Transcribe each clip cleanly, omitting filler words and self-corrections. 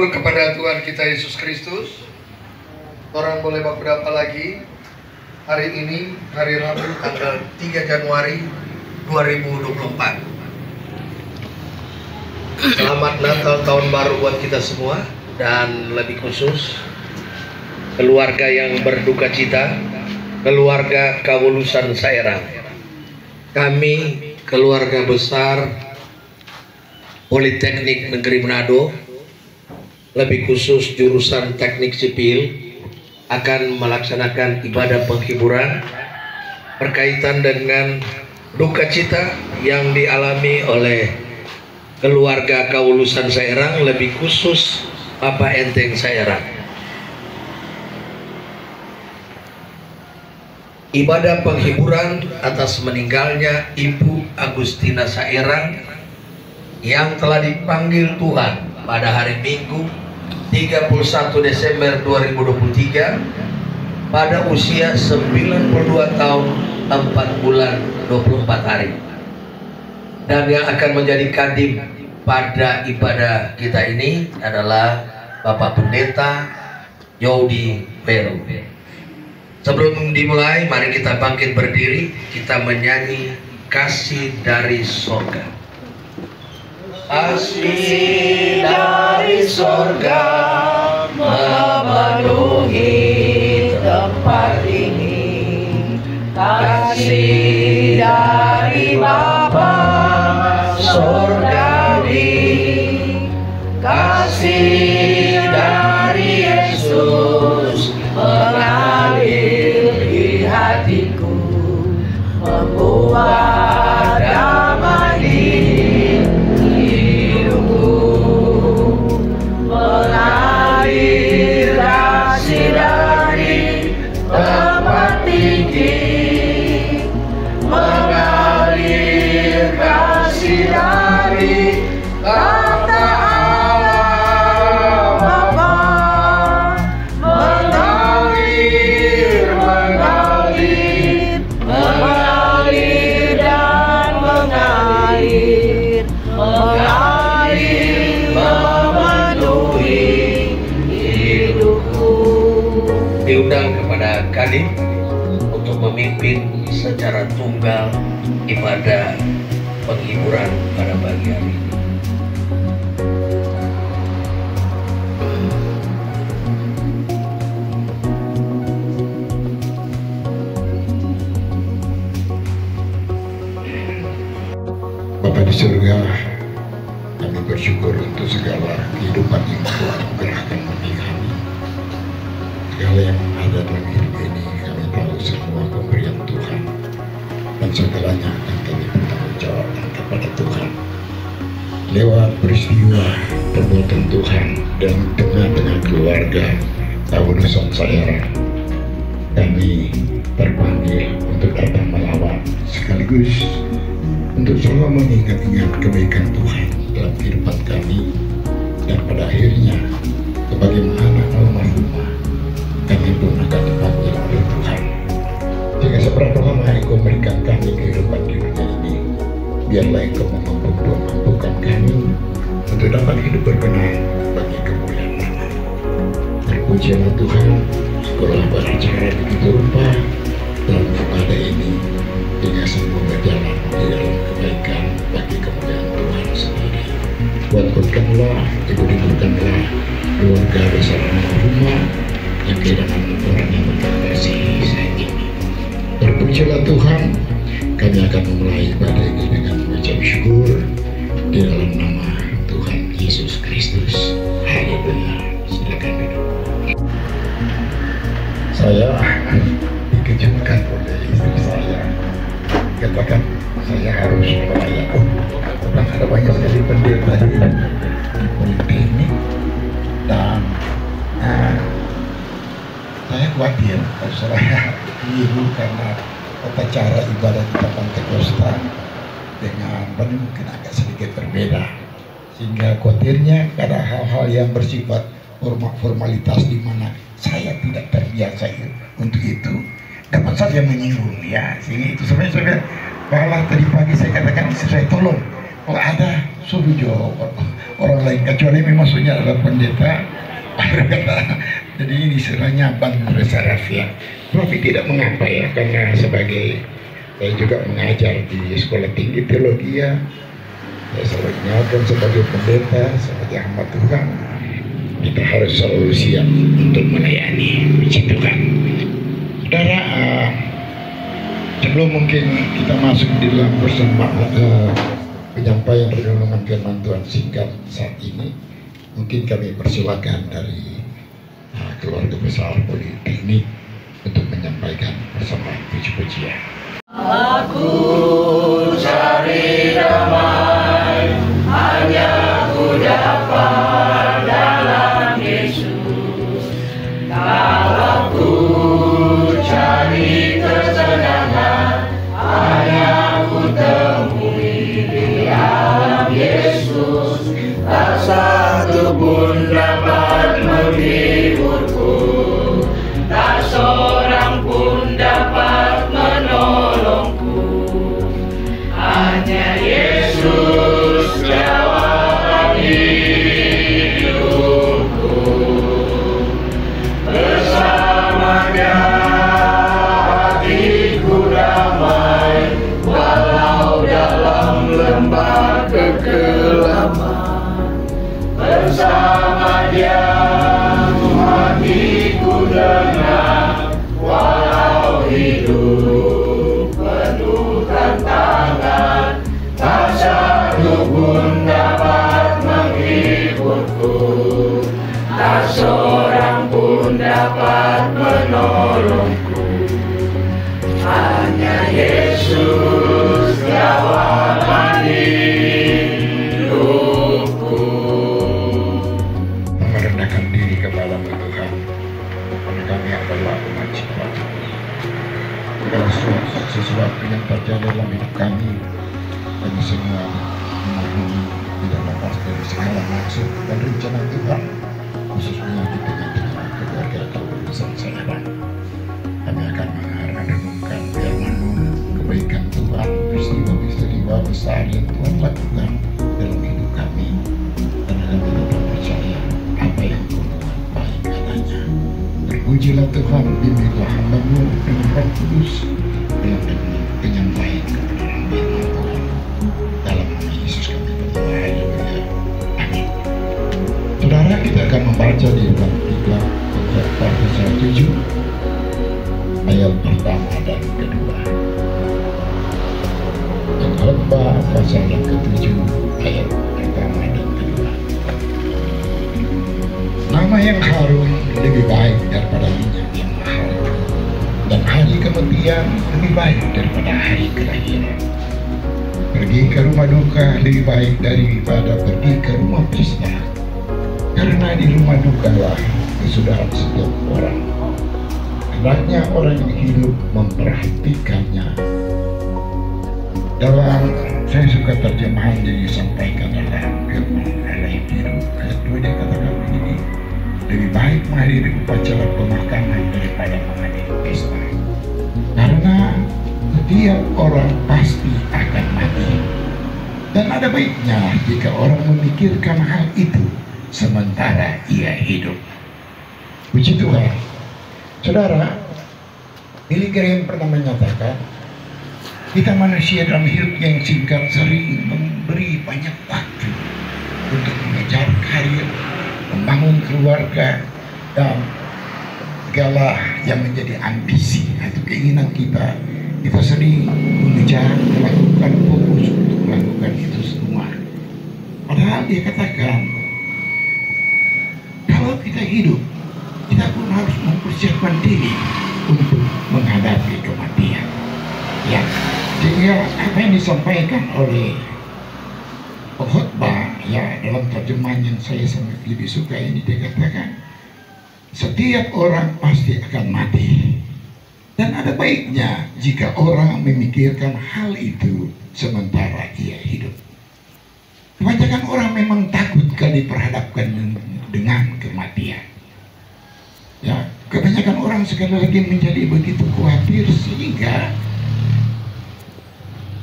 syukur kepada Tuhan kita Yesus Kristus. Orang boleh berapa lagi? Hari ini, hari Rabu, tanggal 3 Januari 2024. Selamat Natal tahun baru buat kita semua. Dan lebih khusus keluarga yang berduka cita, keluarga Kawulusan Saerang. Kami keluarga besar Politeknik Negeri Manado, lebih khusus jurusan Teknik Sipil, akan melaksanakan ibadah penghiburan berkaitan dengan duka cita yang dialami oleh keluarga Kawulusan Saerang, lebih khusus Bapak Enteng Saerang. Ibadah penghiburan atas meninggalnya Ibu Agustina Saerang yang telah dipanggil Tuhan pada hari Minggu 31 Desember 2023 pada usia 92 tahun 4 bulan 24 hari, dan yang akan menjadi kadim pada ibadah kita ini adalah Bapak Pendeta Yodi Peru. Sebelum dimulai, mari kita bangkit berdiri, kita menyanyi Kasih dari Sorga. Kasih dari sorga memenuhi tempat ini, kasih dari Bapa sorgawi, kasih dari Yesus mengalir di hatiku, membuat damai di hidupku, mengalir kasih dari tempat tinggi, mengalir kasih dari tahta Allah Bapa, mengalir, mengalir, mengalir dan mengalir, mengalir memenuhi hidupku. Diundang kepada Kadin untuk memimpin secara tunggal ibadah penghiburan pada pagi hari ini. Bapa di surga, kami bersyukur untuk segala kehidupan yang Tuhan anugerahkan bagi kami. Segala yang ada dalam hidup ini, kami tahu semua pemberian Tuhan, dan segalanya akan kami bertanggungjawabkan kepada Tuhan. Lewat peristiwa perbuatan Tuhan dan dengan keluarga Kawulusan Saerang, kami terpanggil untuk datang melawat, sekaligus untuk selalu mengingat-ingat kebaikan Tuhan dalam kehidupan kami, dan pada akhirnya sebagai anak almarhumah kami pun akan dipanggil oleh Tuhan. Jika seberapa lama Engkau memberikan kami kehidupan di dunia ini, biarlah Engkau memampukan kami untuk dapat hidup berkenan bagi kemuliaan nama. Terpujilah Tuhan, sekolah beracara begitu rupa dalam ibadah ini, hingga semua berjalan di dalam kebaikan bagi kemuliaan Tuhan sendiri. Kuatkanlah, hiburkanlah keluarga besar almarhumah yang kehilangan orang yang terkasih saat ini. Terpujilah Tuhan, kami akan memulai ibadah ini dengan mengucap syukur di dalam nama Tuhan Yesus Kristus. Haleluya. Silakan duduk. Saya dikejutkan oleh istri saya. Katakan saya harus melayani. Ada banyak sekali pendeta di ini, dan saya khawatir kalau saya keliru karena tata cara ibadah kita Pantekosta dengan Bani mungkin agak sedikit berbeda, sehingga khawatirnya ada hal-hal yang bersifat formalitas di mana saya tidak terbiasa untuk itu dapat saja menyinggung, ya. Sehingga itu sebenarnya malah tadi pagi saya katakan istri saya, tolong Kalau ada suruh jawab orang lain, kecuali memang maksudnya adalah pendeta. Jadi ini istilahnya bang bersaraf ya. Tapi tidak mengapa ya, karena sebagai saya juga mengajar di sekolah tinggi teologi ya. Saya selalu ingatkan sebagai pendeta, sebagai hamba Tuhan, kita harus selalu siap untuk melayani, puji Tuhan. Saudara, sebelum mungkin kita masuk di dalam penyampaian renungan firman Tuhan singkat saat ini, mungkin kami persilakan dari keluarga besar Politeknik untuk menyampaikan bersama puji-pujian. Aku cari damai, hanya ku dapat dalam Yesus. Kalau ku cari kesenangan, hanya ku temui di dalam Yesus. Tak satu pun dapat menghiburku, tak seorang pun dapat menolongku. Hanya Yesus jawaban hidupku. Bersamanya hatiku damai, walau dalam lembah kekelaman. Bersama Dia hatiku tenang, walau hidup penuh tantangan. Tak satu pun dapat menghiburku, tak seorang pun dapat menolongku. Hanya Yesus jawaban hidupku. Merendahkan diri kepada Tuhan, karena kami adalah umat ciptaan. Segala sesuatu yang terjadi dalam hidup kami, kami semua memahami tidak lepas dari segala maksud dan rencana Tuhan, khususnya di tengah-tengah keluarga atau urusan saudara. Kami akan merenungkan firman kebaikan Tuhan, peristiwa-peristiwa besar yang Tuhan lakukan dalam hidup kami, dan kami tetap percaya apa yang Tuhan baik adanya. Terpujilah Tuhan, bimbinglah hamba-Mu dengan Roh Kudus dalam penyampaian kebenaran firman Tuhan. Dalam nama Yesus kami berdoa, haleluya, amin. Saudara, kita akan membaca di dalam 3 pasal 7 ayat pertama dan kedua. Dan khotbah pasal yang ke-7 ayat pertama dan kedua. Nama yang harum lebih baik daripada minyak yang mahal, dan hari kematian lebih baik daripada hari kelahiran. Pergi ke rumah duka lebih baik daripada pergi ke rumah pesta, karena di rumah duka lah kesudahan setiap orang. Hendaknya orang yang hidup memperhatikannya. Dalam saya suka terjemahan jadi sampaikan dalam firman Allah yang hidup ayat 2, dia katakan begini: lebih baik menghadiri upacara pemakaman daripada menghadiri pesta, karena setiap orang pasti akan mati, dan ada baiknya jika orang memikirkan hal itu sementara ia hidup. Puji Tuhan. Saudara, Billy Graham pernah menyatakan, kita manusia dalam hidup yang singkat sering memberi banyak waktu untuk mengejar karir, membangun keluarga, dan segala yang menjadi ambisi atau keinginan kita. Kita sering mengejar, melakukan fokus untuk melakukan itu semua. Padahal dia katakan, kalau kita hidup, kita pun harus mempersiapkan diri untuk menghadapi kematian. Ya, sehingga apa yang disampaikan oleh pengkhotbah ya dalam terjemahan yang saya sangat lebih suka ini, dia katakan setiap orang pasti akan mati, dan ada baiknya jika orang memikirkan hal itu sementara ia hidup. Kebanyakan orang memang takut kali diperhadapkan dengan kematian. Ya, kebanyakan orang sekali lagi menjadi begitu khawatir sehingga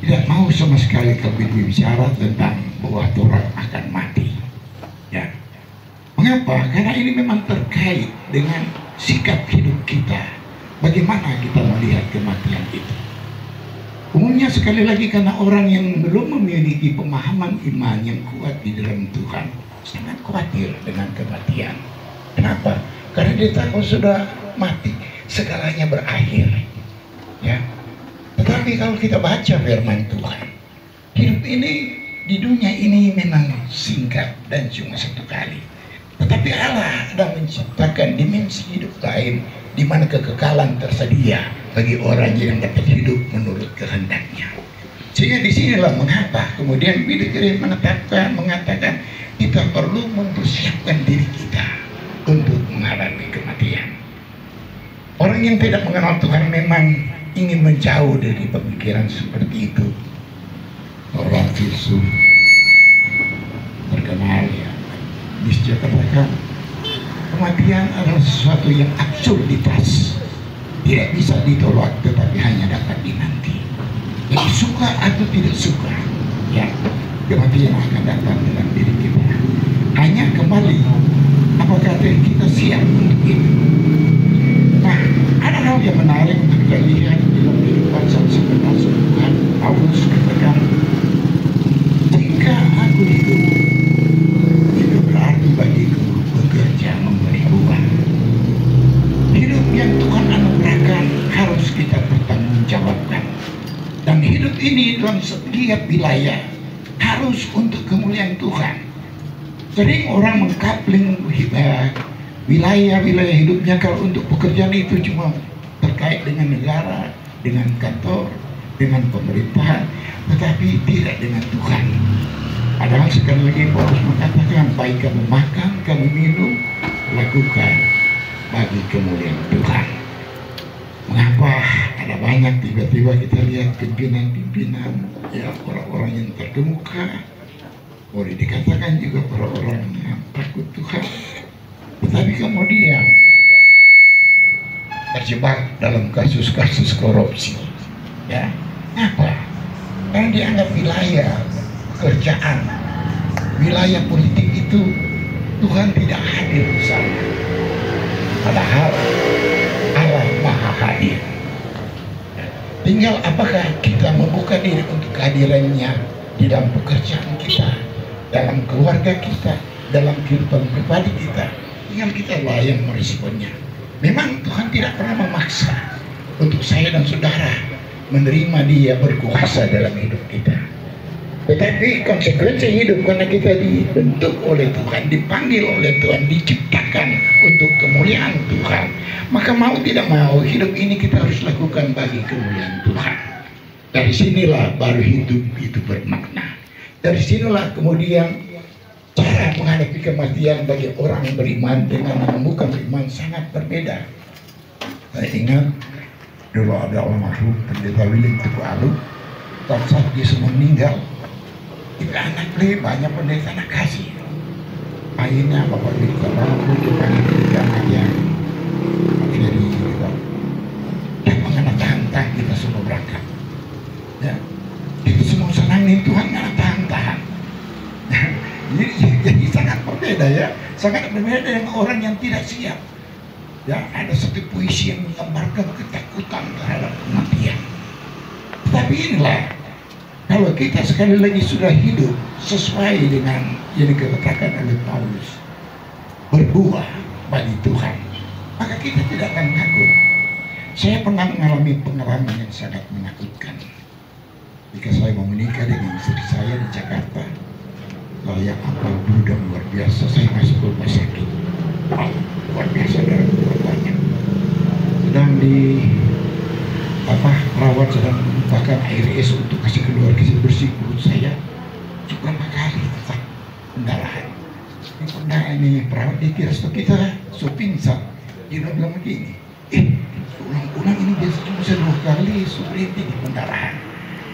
tidak mau sama sekali kami bicara tentang bahwa orang akan mati. Ya. Mengapa? Karena ini memang terkait dengan sikap hidup kita. Bagaimana kita melihat kematian itu? Umumnya sekali lagi karena orang yang belum memiliki pemahaman iman yang kuat di dalam Tuhan sangat khawatir dengan kematian. Kenapa? Karena dia tahu sudah mati, segalanya berakhir. Ya. Tetapi kalau kita baca firman Tuhan, hidup ini di dunia ini memang singkat dan cuma satu kali. Tetapi Allah sudah menciptakan dimensi hidup lain di mana kekekalan tersedia bagi orang yang dapat hidup menurut kehendaknya. Sehingga disinilah mengapa kemudian Billy Graham mengatakan kita perlu mempersiapkan diri kita untuk menghadapi kematian. Orang yang tidak mengenal Tuhan memang ingin menjauh dari pemikiran seperti itu. Orang filsuf terkenal ya, Nietzsche katakan kematian adalah sesuatu yang absurditas, tidak bisa ditolak tetapi hanya dapat dinanti. Jadi suka atau tidak suka, ya kematian akan datang dalam diri kita. Hanya kembali apakah diri kita siap untuk itu. Nah, ada hal yang menarik untuk kita lihat dalam kehidupan sebentar Tuhan. Paulus katakan, jika aku hidup, itu berarti bagiku bekerja memberi buah. Hidup yang Tuhan anugerahkan harus kita pertanggungjawabkan. Dan hidup ini dalam setiap wilayah harus untuk kemuliaan Tuhan. Sering orang mengkapling wilayah-wilayah hidupnya kalau untuk pekerjaan itu cuma terkait dengan negara, dengan kantor, dengan pemerintahan, tetapi tidak dengan Tuhan. Padahal sekali lagi Paulus mengatakan, baik kamu makan, kamu minum, lakukan bagi kemuliaan Tuhan. Mengapa ada banyak tiba-tiba kita lihat pimpinan-pimpinan, ya orang-orang yang terkemuka, boleh dikatakan juga orang-orang yang takut Tuhan, tetapi kemudian terjebak dalam kasus-kasus korupsi. Ya, apa? Karena dianggap wilayah pekerjaan, wilayah politik itu Tuhan tidak hadir di sana. Padahal Allah Maha Hadir. Tinggal apakah kita membuka diri untuk kehadirannya di dalam pekerjaan kita, dalam keluarga kita, dalam kehidupan pribadi kita. Tinggal kita lah yang meresponnya. Memang Tuhan tidak pernah memaksa untuk saya dan saudara menerima Dia berkuasa dalam hidup kita. Tetapi konsekuensi hidup karena kita dibentuk oleh Tuhan, dipanggil oleh Tuhan, diciptakan untuk kemuliaan Tuhan. Maka mau tidak mau hidup ini kita harus lakukan bagi kemuliaan Tuhan. Dari sinilah baru hidup itu bermakna. Dari sinilah kemudian cara menghadapi kematian bagi orang yang beriman dengan yang bukan beriman sangat berbeda. Saya ingat dulu ada almarhum Pendeta William Teguh Alu, pada saat dia semua meninggal, kita anak banyak pendeta nak kasih. Akhirnya Bapak William Teguh dipanggil ke anak yang Ferry gitu. Dan mengenang-tahan kita semua berangkat. Ya, kita semua senangin Tuhan nggak tahan-tahan. Jadi sangat berbeda ya, sangat berbeda dengan orang yang tidak siap. Ya, ada satu puisi yang menggambarkan ketakutan terhadap kematian. Tetapi inilah, kalau kita sekali lagi sudah hidup sesuai dengan yang dikatakan oleh Paulus, berbuah bagi Tuhan, maka kita tidak akan takut. Saya pernah mengalami pengalaman yang sangat menakutkan. Jika saya mau menikah dengan istri saya di Jakarta, layak apa dan luar biasa, saya masuk ke rumah sakit. Wow, luar biasa dalam keluarganya. Sedang di perawat sedang menumpahkan air es untuk kasih keluar bersih mulut saya. Cukup kali tetap pendarahan. Ini perawat dikira kita pingsan. Dia bilang begini, ulang-ulang ini biasa cuma 2 kali berhenti di pendarahan.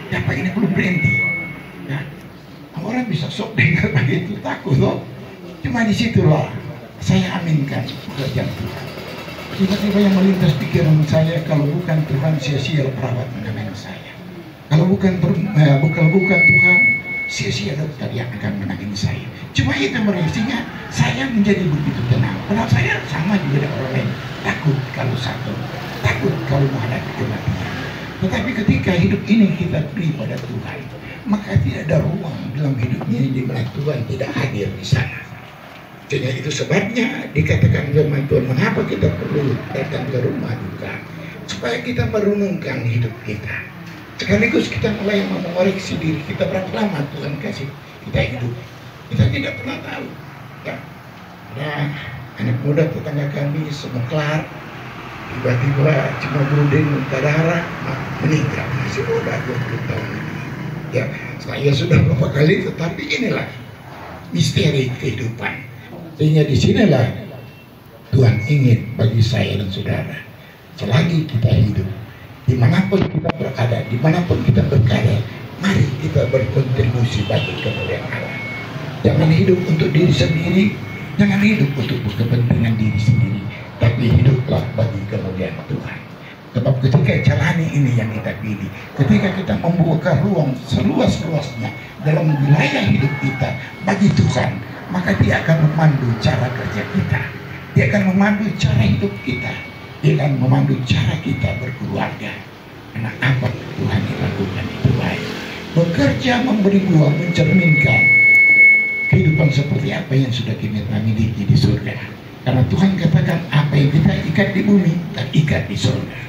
Apa ini belum berhenti? Ya. Orang bisa sok dengar begitu takut loh. Cuma disitulah saya aminkan pekerjaan Tuhan. Tiba-tiba yang melintas pikiran saya, kalau bukan Tuhan sia-sia perawat menangani saya. Kalau bukan Tuhan, sia-sia dokter yang akan menangani saya. Cuma itu merisinya, saya menjadi begitu tenang. Padahal saya sama juga dengan orang lain, takut kalau sakit, takut kalau menghadapi kematian. Tetapi ketika hidup ini kita beri pada Tuhan, maka tidak ada ruang dalam hidupnya di mana Tuhan tidak hadir di sana. Sehingga itu sebabnya dikatakan firman Tuhan, mengapa kita perlu datang ke rumah duka, supaya kita merenungkan hidup kita. Sekaligus kita mulai mengoreksi diri kita, berapa lama Tuhan kasih kita hidup. Kita tidak pernah tahu. Ya. Nah, anak muda tetangga kami semeklar, tiba-tiba cuma berunding muntah darah, meninggal. Masih muda 20 tahun. Ya, saya sudah beberapa kali, tetapi inilah misteri kehidupan. Sehingga disinilah Tuhan ingin bagi saya dan saudara, selagi kita hidup, dimanapun kita berada, dimanapun kita berkarya, mari kita berkontribusi bagi kemuliaan Allah. Jangan hidup untuk diri sendiri, jangan hidup untuk kepentingan diri sendiri, tapi hiduplah bagi kemuliaan Tuhan. Sebab ketika jalani ini yang kita pilih, ketika kita membuka ruang seluas-luasnya dalam wilayah hidup kita bagi Tuhan, maka Dia akan memandu cara kerja kita, Dia akan memandu cara hidup kita, Dia akan memandu cara kita berkeluarga. Karena apa Tuhan yang lakukan itu baik. Bekerja memberi buah, mencerminkan kehidupan seperti apa yang sudah kita miliki di surga. Karena Tuhan katakan apa yang kita ikat di bumi terikat di surga.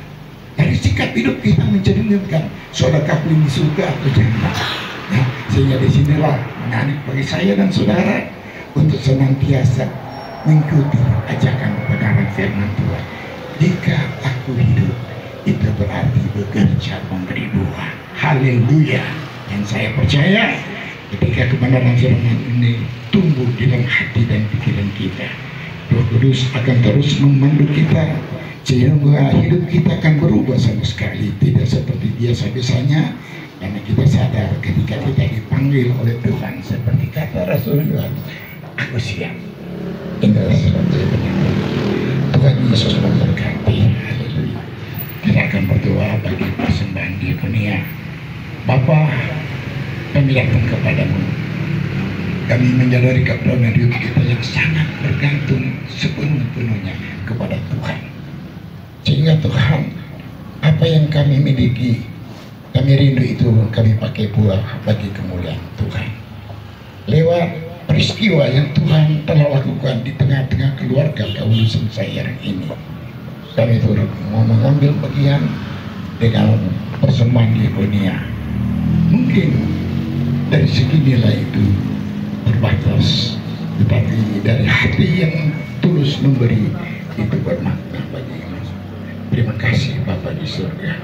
Dari sikap hidup kita mencerminkan saudara kapling di surga atau jannah. Ya, sehingga disinilah menarik bagi saya dan saudara untuk senantiasa mengikuti ajakan kebenaran firman Tuhan. Jika aku hidup, itu berarti bekerja memberi buah. Haleluya. Dan saya percaya ketika kebenaran firman ini tumbuh di dalam hati dan pikiran kita, Roh Kudus akan terus memandu kita, sehingga hidup kita akan berubah sama sekali, tidak seperti biasa-biasanya. Karena kita sadar ketika kita dipanggil oleh Tuhan, seperti kata Rasulullah, aku siap. Inilah sesuatu yang benar. Tuhan Yesus memberkati. Haleluya. Kita akan berdoa bagi persembahan diakonia. Bapa, kami datang kepadamu. Kami menyadari keberadaan hidup kita yang sangat bergantung sepenuh-penuhnya kepada Tuhan. Sehingga Tuhan, apa yang kami miliki, kami rindu itu kami pakai buah bagi kemuliaan Tuhan. Lewat peristiwa yang Tuhan telah lakukan di tengah-tengah keluarga Kaulu Sensairan ini, kami turut mau mengambil bagian dengan persembahan diakonia. Mungkin dari segi nilai itu terbatas, tetapi dari hati yang tulus memberi itu bermakna bagi kami. Terima kasih Bapa di surga.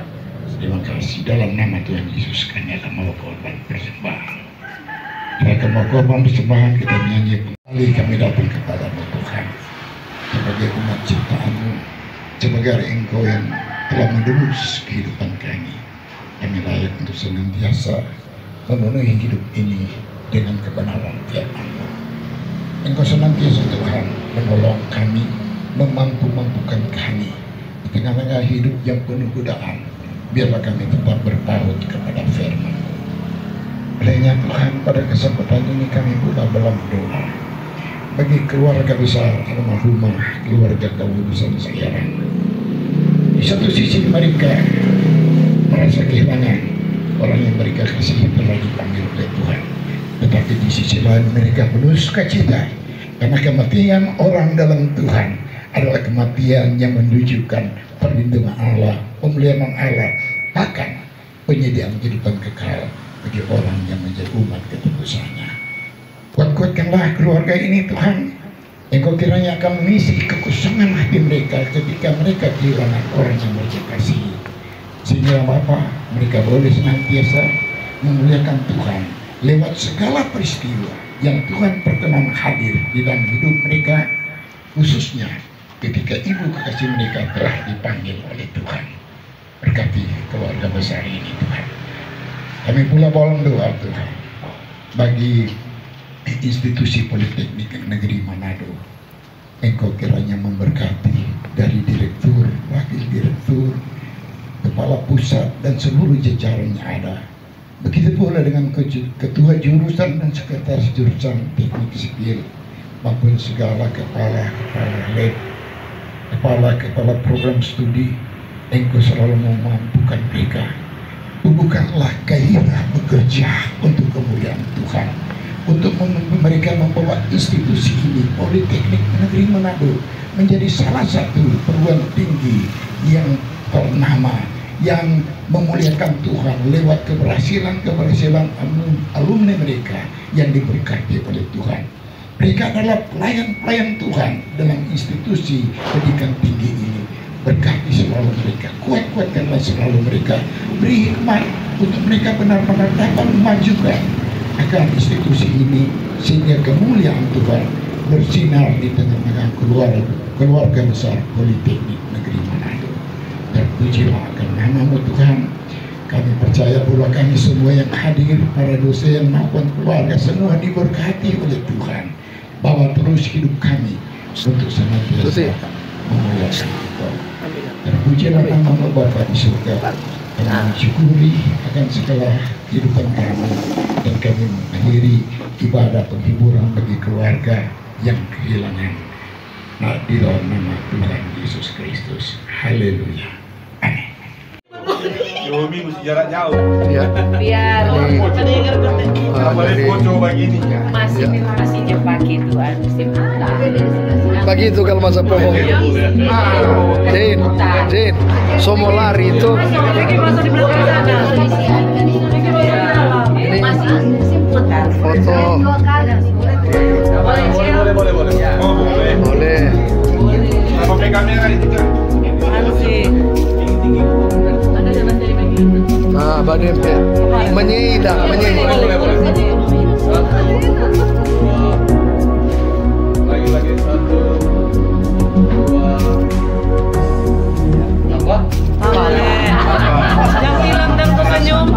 Terima kasih, dalam nama Tuhan Yesus kami akan mau korban persembahan. Kita akan mau korban persembahan, kita menyanyi kembali. Kami datang kepadamu Tuhan sebagai umat ciptaan-Mu, sebagai Engkau yang telah menebus kehidupan kami. Kami layak untuk senantiasa memenuhi hidup ini dengan kebenaran firman-Mu. Engkau senantiasa Tuhan menolong kami, memampukan kami di tengah-tengah hidup yang penuh godaan. Biarlah kami tetap berpaut kepada firman-Mu. Olehnya Tuhan, pada kesempatan ini kami pula dalam doa bagi keluarga besar almarhumah keluarga Kaulu Sensairan. Di satu sisi mereka merasa kehilangan orang yang mereka kasihi telah dipanggil oleh Tuhan, tetapi di sisi lain mereka penuh sukacita karena kematian orang dalam Tuhan adalah kematian yang menunjukkan perlindungan Allah, pemeliharaan Allah, bahkan penyediaan kehidupan kekal bagi orang yang menjadi umat ketebusannya. Kuatkanlah keluarga ini Tuhan, Engkau kiranya akan mengisi kekosongan hati mereka ketika mereka kehilangan orang yang mereka kasihi, sehingga Bapa, mereka boleh senantiasa memuliakan Tuhan lewat segala peristiwa yang Tuhan perkenan hadir di dalam hidup mereka, khususnya ketika ibu kekasih mereka telah dipanggil oleh Tuhan. Berkati keluarga besar ini Tuhan. Kami pula mohon doa Tuhan bagi institusi Politeknik Negeri Manado. Engkau kiranya memberkati dari direktur, wakil direktur, kepala pusat dan seluruh jajaran yang ada. Begitu pula dengan ketua jurusan dan sekretaris jurusan teknik sipil maupun segala kepala lab, kepala program studi. Engkau selalu memampukan mereka. Bukanlah gairah bekerja untuk kemuliaan Tuhan, untuk mereka membawa institusi ini, Politeknik Negeri Manado, menjadi salah satu perguruan tinggi yang ternama, yang memuliakan Tuhan lewat keberhasilan alumni mereka yang diberkati oleh Tuhan. Mereka adalah pelayan-pelayan Tuhan dalam institusi pendidikan tinggi ini. Berkati selalu mereka, kuatkanlah selalu mereka, beri hikmat untuk mereka benar-benar dapat memajukan agar institusi ini sehingga kemuliaan Tuhan bersinar di tengah-tengah keluarga besar Politeknik Negeri Manado. Terpujilah akan nama-Mu Tuhan. Kami percaya pula kami semua yang hadir, para dosen maupun keluarga, semua diberkati oleh Tuhan. Bawa terus hidup kami untuk senantiasa memuliakan Tuhan. Terpujilah nama-Mu Bapa di surga. Kami mensyukuri akan segala kehidupan kami, dan kami mengakhiri ibadah penghiburan bagi keluarga yang kehilangan. Nah, di dalam nama Tuhan Yesus Kristus. Haleluya. Amin. 2 minggu jarak jauh. Ya. Biar Boleh foto begini. masih pakai itu musim Pagi itu kalau masa pohon. Jin, somo lari itu. Ini foto. Boleh. Oh, boleh. Boleh. Pakai kamera itu kan. Nah, badan menyanyi. Boleh. Lagi 1, 2. Apa? yang bilang dan tersenyum.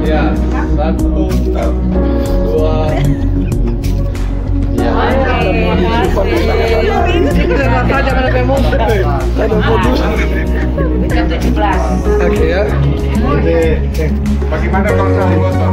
Ya, 1, 2. Jam 17. Oke ya. Bagaimana kalau saya foto?